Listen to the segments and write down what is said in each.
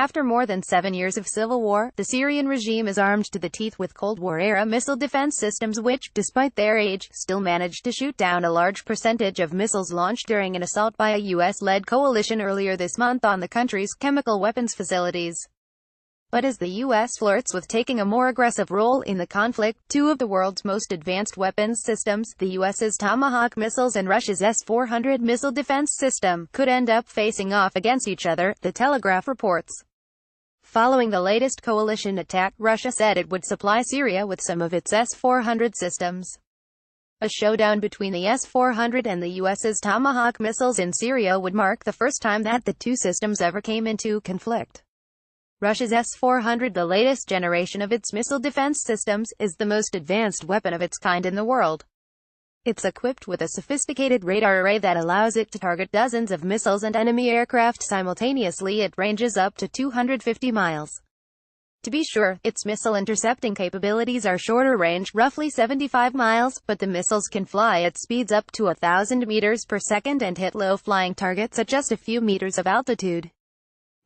After more than 7 years of civil war, the Syrian regime is armed to the teeth with Cold War-era missile defense systems which, despite their age, still managed to shoot down a large percentage of missiles launched during an assault by a U.S.-led coalition earlier this month on the country's chemical weapons facilities. But as the U.S. flirts with taking a more aggressive role in the conflict, two of the world's most advanced weapons systems, the U.S.'s Tomahawk missiles and Russia's S-400 missile defense system, could end up facing off against each other, The Telegraph reports. Following the latest coalition attack, Russia said it would supply Syria with some of its S-400 systems. A showdown between the S-400 and the U.S.'s Tomahawk missiles in Syria would mark the first time that the two systems ever came into conflict. Russia's S-400, the latest generation of its missile defense systems, is the most advanced weapon of its kind in the world. It's equipped with a sophisticated radar array that allows it to target dozens of missiles and enemy aircraft simultaneously at ranges up to 250 miles. To be sure, its missile intercepting capabilities are shorter range, roughly 75 miles, but the missiles can fly at speeds up to 1,000 meters per second and hit low-flying targets at just a few meters of altitude.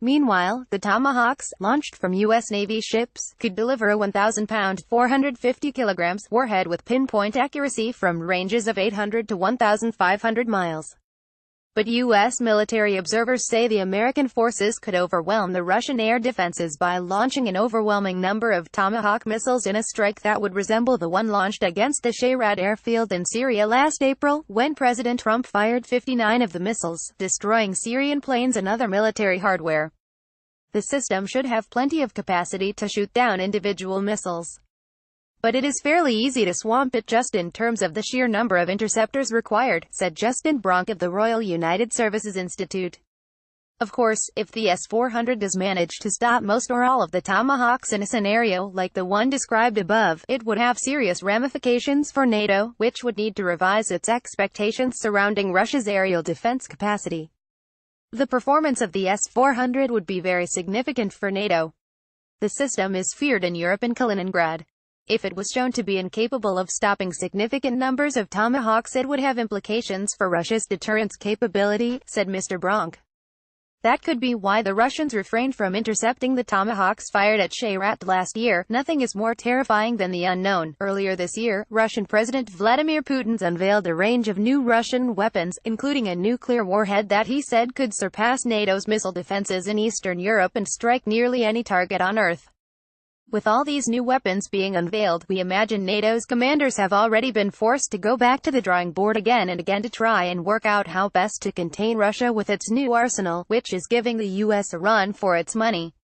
Meanwhile, the Tomahawks, launched from U.S. Navy ships, could deliver a 1,000-pound (450 kilograms) warhead with pinpoint accuracy from ranges of 800 to 1,500 miles. But U.S. military observers say the American forces could overwhelm the Russian air defenses by launching an overwhelming number of Tomahawk missiles in a strike that would resemble the one launched against the Shayrat airfield in Syria last April, when President Trump fired 59 of the missiles, destroying Syrian planes and other military hardware. The system should have plenty of capacity to shoot down individual missiles. But it is fairly easy to swamp it just in terms of the sheer number of interceptors required, said Justin Bronk of the Royal United Services Institute. Of course, if the S-400 does manage to stop most or all of the Tomahawks in a scenario like the one described above, it would have serious ramifications for NATO, which would need to revise its expectations surrounding Russia's aerial defense capacity. The performance of the S-400 would be very significant for NATO. The system is feared in Europe and Kaliningrad. If it was shown to be incapable of stopping significant numbers of Tomahawks, it would have implications for Russia's deterrence capability, said Mr. Bronk. That could be why the Russians refrained from intercepting the Tomahawks fired at Shayrat last year. Nothing is more terrifying than the unknown. Earlier this year, Russian President Vladimir Putin unveiled a range of new Russian weapons, including a nuclear warhead that he said could surpass NATO's missile defenses in Eastern Europe and strike nearly any target on Earth. With all these new weapons being unveiled, we imagine NATO's commanders have already been forced to go back to the drawing board again and again to try and work out how best to contain Russia with its new arsenal, which is giving the US a run for its money.